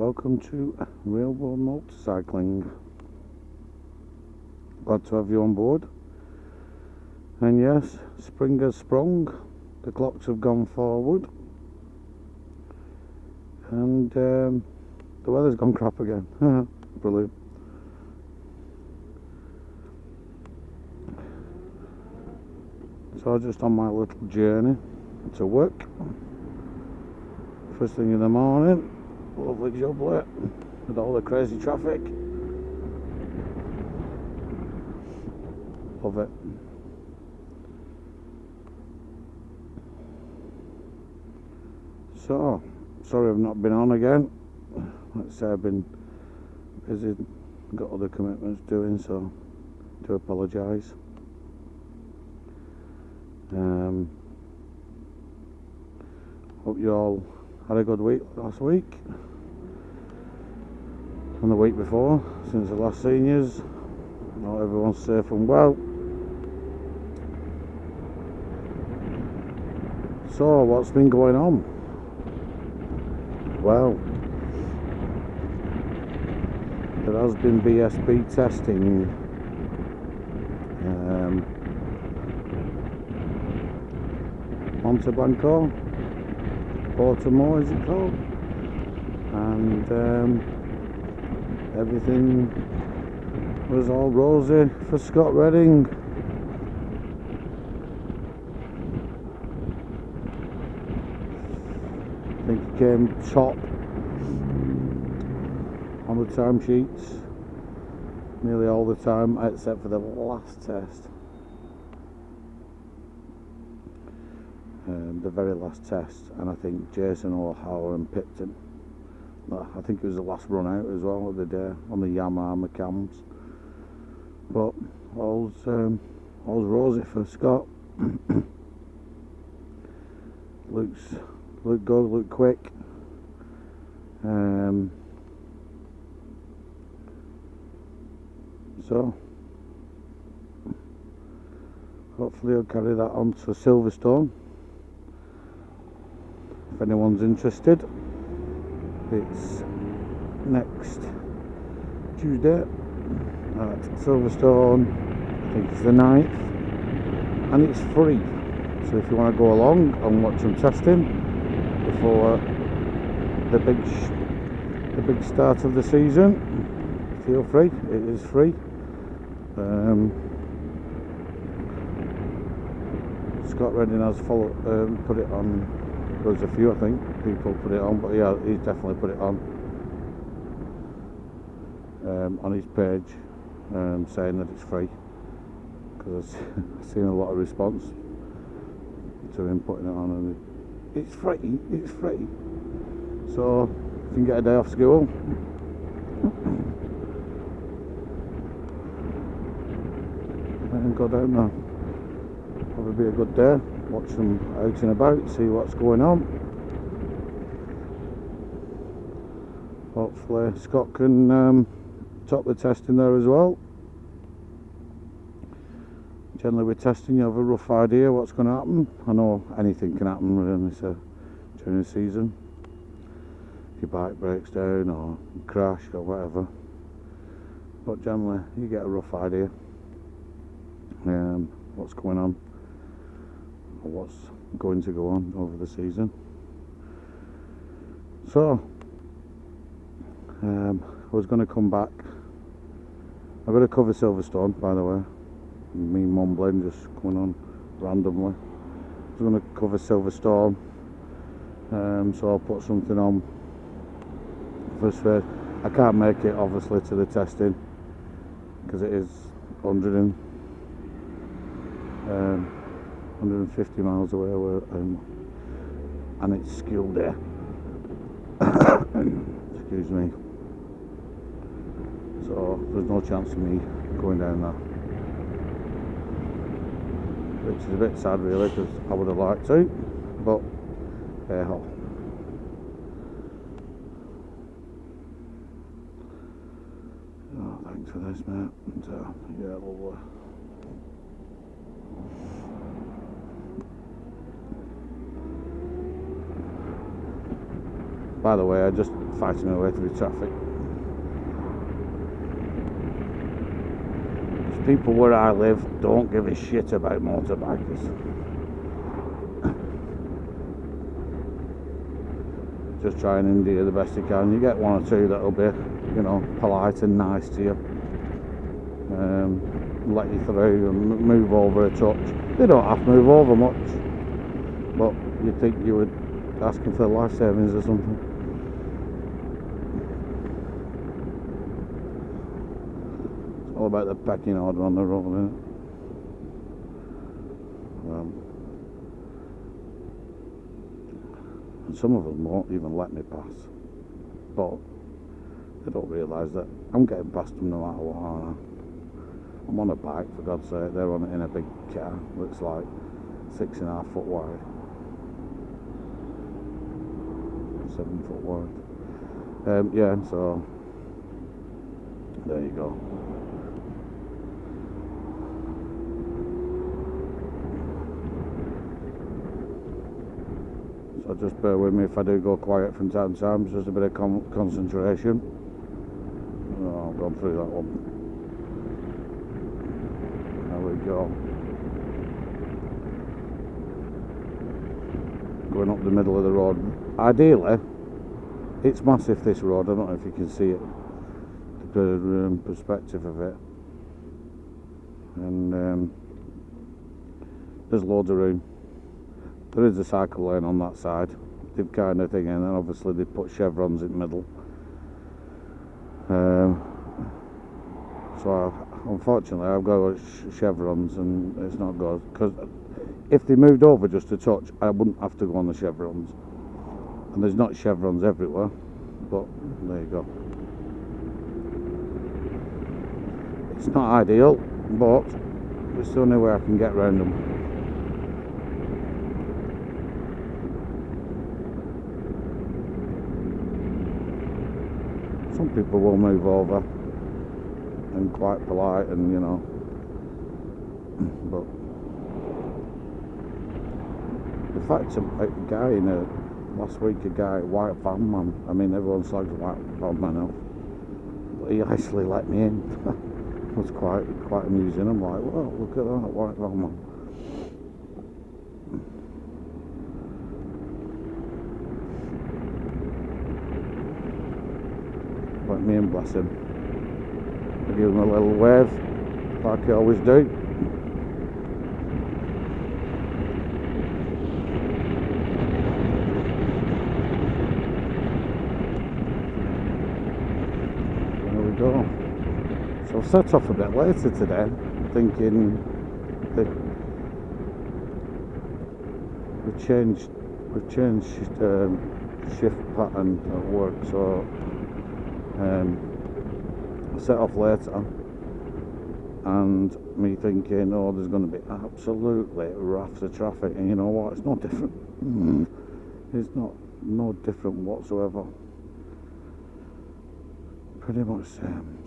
welcome to Railroad Motorcycling. Glad to have you on board. And yes, spring has sprung, the clocks have gone forward, and the weather's gone crap again. Brilliant. So I'm just on my little journey to work. First thing in the morning, lovely jubbly with all the crazy traffic. Love it. So, sorry I've not been on again. Like I say, I've been busy, got other commitments doing, so do apologise. Hope you all had a good week last week and the week before, since the last seen yous. Hope everyone's safe and well. So, what's been going on? Well, there has been Bsb testing. Monte Blanco, Baltimore is it called, and everything was all rosy for Scott Redding. I think he came top on the timesheets nearly all the time except for the last test. The very last test, and I think Jason O'Halloran pipped him. I think it was the last run out as well of the day on the Yamaha cams. But all's rosy for Scott. Look good, look quick. So hopefully he'll carry that on to Silverstone. If anyone's interested, it's next Tuesday at Silverstone. I think it's the 9th, and it's free. So if you want to go along and watch them testing before the big start of the season, feel free. It is free. Scott Redding has put it on. There's a few, I think, people put it on, but yeah, he's definitely put it on his page, saying that it's free, because I've seen a lot of response to him putting it on, and it's free, it's free. So if you can get a day off school, and go down there, probably be a good day. Watch them out and about, see what's going on. Hopefully Scott can top the testing there as well. Generally with testing you have a rough idea what's going to happen. I know anything can happen really, during the season. If your bike breaks down or you crash or whatever. But generally you get a rough idea what's going on, or what's going to go on over the season. So I was going to come back. I'm going to cover Silverstone, by the way. Me mumbling, just going on randomly. I was going to cover Silverstone, so I'll put something on first phase. I can't make it obviously to the testing because it is 150 miles away, and it's school day. Excuse me. So there's no chance of me going down there, which is a bit sad really, because I would have liked to, but hey ho. Oh, thanks for this, mate. And, yeah, lovely. By the way, I'm just fighting my way through traffic. People where I live don't give a shit about motorbikers. Just try and endear the best you can. You get one or two that'll be, you know, polite and nice to you, let you through and move over a touch. They don't have to move over much, but you'd think you would ask them for life savings or something. It's all about the pecking order on the road, isn't it? And some of them won't even let me pass, but they don't realise that I'm getting past them no matter what, aren't I? I'm on a bike, for God's sake. They're on it in a big car that's like 6.5 foot wide, 7 foot wide. Yeah, so there you go. So just bear with me if I do go quiet from time to time. It's just a bit of concentration. Oh, I've gone through that one. There we go. Going up the middle of the road. Ideally, it's massive, this road. I don't know if you can see it, the perspective of it. And there's loads of room. There is a cycle lane on that side, the kind of thing, and then obviously they put chevrons in the middle. So unfortunately I've got chevrons and it's not good, because if they moved over just a touch I wouldn't have to go on the chevrons, and there's not chevrons everywhere, but there you go. It's not ideal, but it's the only way I can get around them. Some people will move over and quite polite, and you know, but in fact a guy in last week, a guy, white van man, I mean everyone slags white van man off, but he actually let me in. It was quite amusing. I'm like, well, look at that white van man. Let me in, bless him. I give him a little wave, like I always do. There we go. So I've set off a bit later today, thinking that we've changed shift pattern at work, so I set off later, and me thinking, oh, there's going to be absolutely rafts of traffic, and you know what, it's no different. It's no different whatsoever. Pretty much same.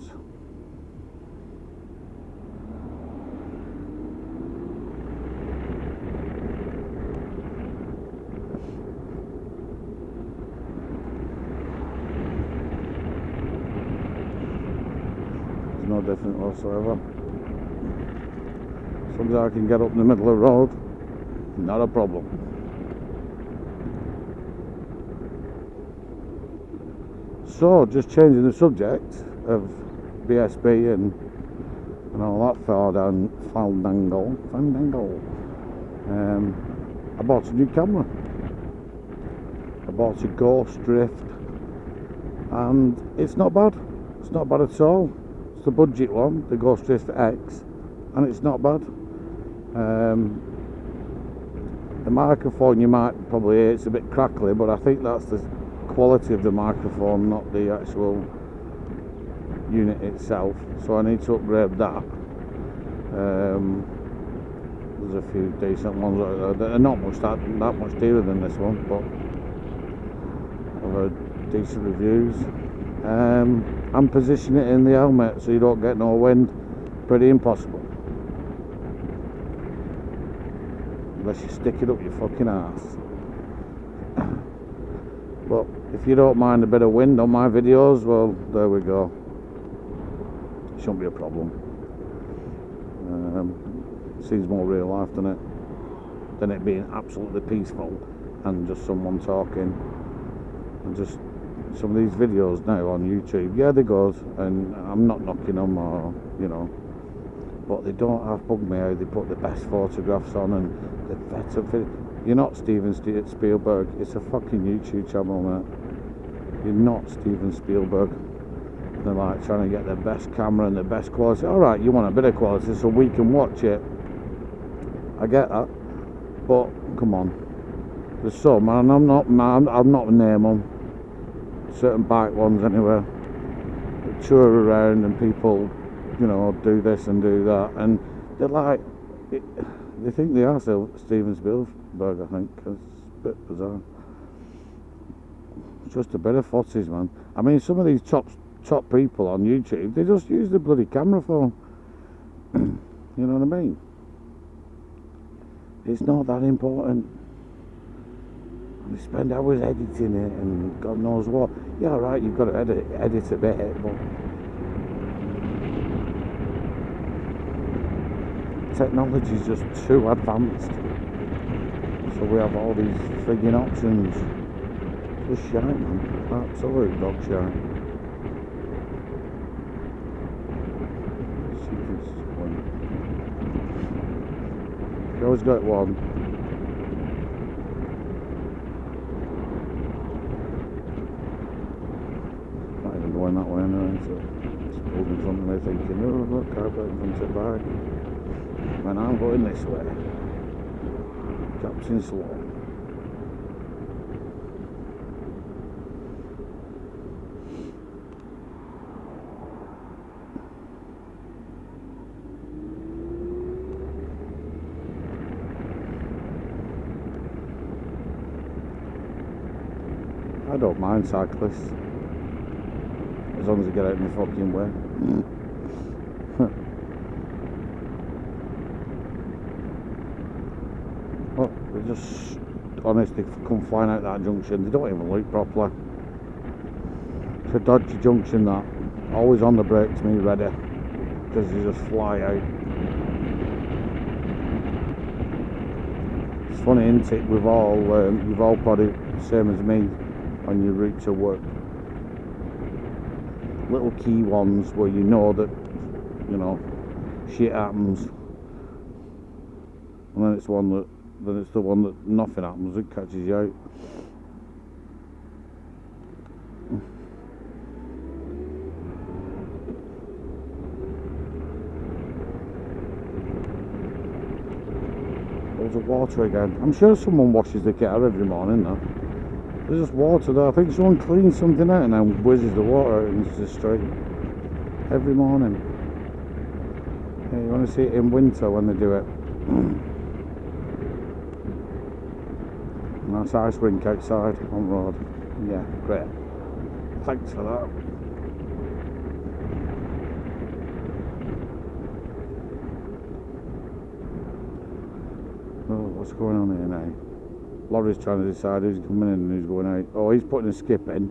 No different whatsoever. As long as I can get up in the middle of the road, not a problem. So, just changing the subject of Bsb and all that fandangle. I bought a new camera. I bought a Ghost Drift, and it's not bad. It's not bad at all. The budget one, the Ghost Drift X, and it's not bad. The microphone you might probably hear, it's a bit crackly, but I think that's the quality of the microphone, not the actual unit itself, so I need to upgrade that. There's a few decent ones that are not much that much dearer than this one, but I've heard decent reviews. And position it in the helmet so you don't get no wind. Pretty impossible. Unless you stick it up your fucking ass. But If you don't mind a bit of wind on my videos, well, there we go. Shouldn't be a problem. Seems more real life, doesn't it? Than it being absolutely peaceful and just someone talking. And just some of these videos now on YouTube, yeah, they're good, and I'm not knocking them, or you know, but they don't have bugged me how they put the best photographs on and the better video. You're not Steven Spielberg. It's a fucking YouTube channel, mate. You're not Steven Spielberg. They're like trying to get the best camera and the best quality. Alright, you want a bit of quality so we can watch it. I get that. But, come on. There's some, and I'm not name them. Certain bike ones anyway. That tour around and people, you know, do this and do that. And they're like, they think they are still Steven Spielberg, I think. It's a bit bizarre. It's just a bit of footage, man. I mean, some of these top people on YouTube, they just use the bloody camera phone. You know what I mean? It's not that important. They spend hours editing it and God knows what. Yeah, right, you've got to edit a bit, but technology is just too advanced. So we have all these frigging options. Just shite, man. Absolute dog shite. You always got one. Not even going that way anyway, so just pulled in front of me thinking, oh look, I've got in front of the bike. When I'm going this way. Captain Slow. I don't mind cyclists, as long as they get out of my fucking way. Oh, they just honestly come flying out that junction. They don't even look properly. It's a dodgy junction, that. Always on the brake to me, ready, because they just fly out. It's funny, isn't it? You've all probably same as me on your route to work. Little key ones where you know that, you know, shit happens, and then it's the one that nothing happens, it catches you out. There's the water again. I'm sure someone washes the car every morning though. There's just water there. I think someone cleans something out and then whizzes the water out into the street every morning. Yeah, you want to see it in winter when they do it. Nice ice rink outside on road. Yeah, great. Thanks for that. Oh, what's going on here now? Lorry's trying to decide who's coming in and who's going out. Oh, he's putting a skip in.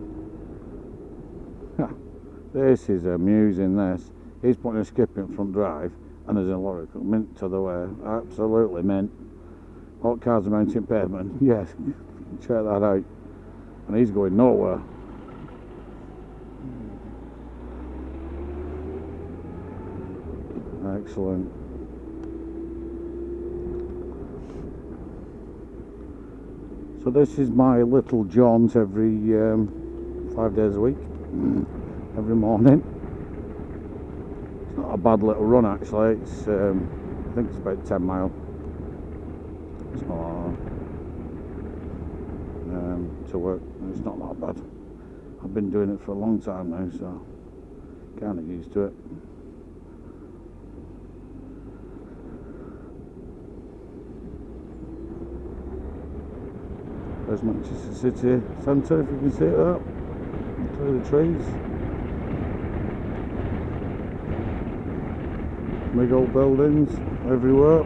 This is amusing, this. He's putting a skip in front drive and there's a lorry coming to the way. Absolutely mint. Hot cars are mounting pavement. Yes, check that out. And he's going nowhere. Excellent. So this is my little jaunt every 5 days a week, every morning. It's not a bad little run actually. It's I think it's about 10 miles. It's not to work. It's not that bad. I've been doing it for a long time now, so kind of used to it. There's Manchester City Centre, if you can see that, through the trees. Big old buildings everywhere.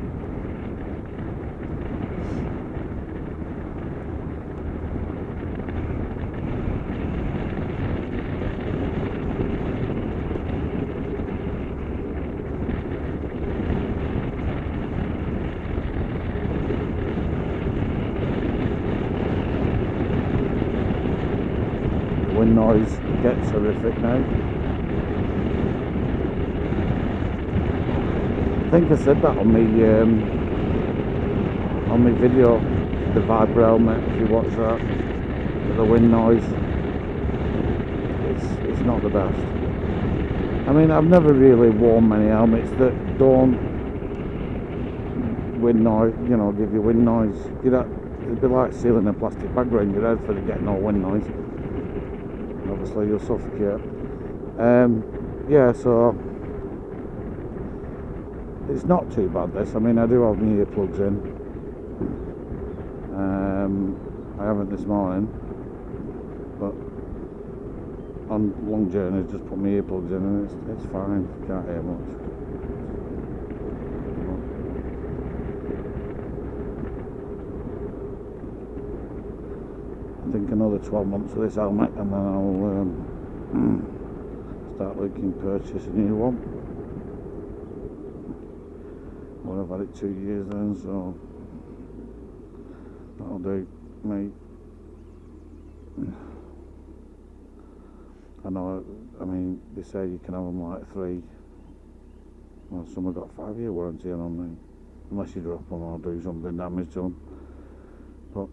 wind noise gets horrific now. I think I said that on my video, the Vibra helmet. If you watch that, the wind noise, it's not the best. I mean, I've never really worn many helmets that don't wind noise, you know, give you wind noise. It'd be like sealing a plastic bag around your head for getting no wind noise. Obviously you'll suffocate. Yeah, so it's not too bad this. I mean, I do have my earplugs in. I haven't this morning, but on long journeys just put my earplugs in and it's fine, can't hear much. I think another 12 months of this helmet and then I'll start looking to purchase a new one. Well, I've had it 2 years then, so that'll do, mate. I know, I mean, they say you can have them like 3, well, some have got 5-year warranty on them, unless you drop them or do something damage to them. But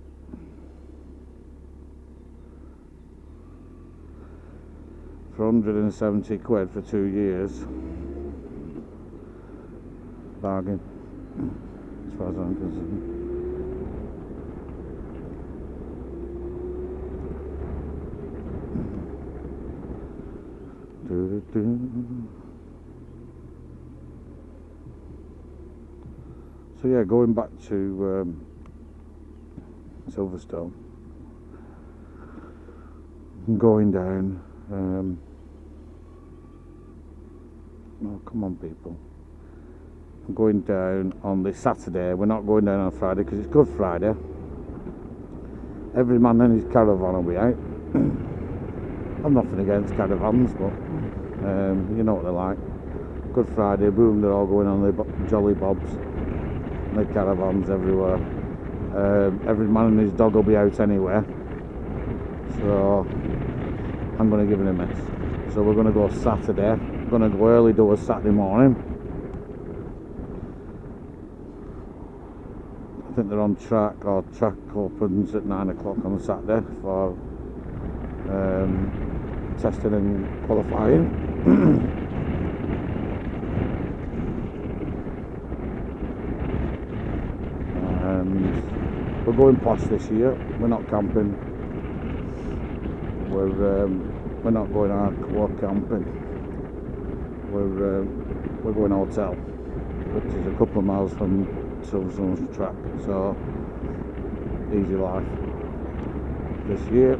for 170 quid for 2 years, bargain, as far as I'm concerned. So yeah, going back to Silverstone, I'm going down. Oh, come on, people. I'm going down on this Saturday. We're not going down on Friday because it's Good Friday. Every man in his caravan will be out. I'm nothing against caravans, but you know what they're like. Good Friday, boom, they're all going on their jolly bobs, and their caravans everywhere. Every man and his dog will be out anywhere, so I'm going to give it a miss. So we're going to go Saturday. I'm going to go early doors Saturday morning. I think they're on track, or track opens at 9 o'clock on Saturday for testing and qualifying. And we're going posh this year. We're not camping. We're not going hardcore camping. We're going hotel, which is a couple of miles from Silverstone track. So easy life this year.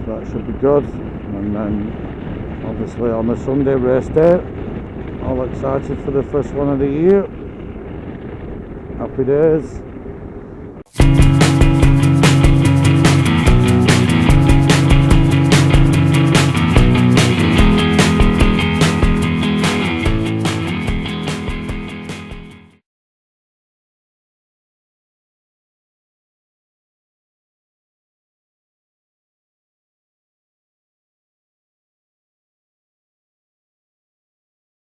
So that should be good. And then obviously on the Sunday race day, all excited for the first one of the year. Happy days.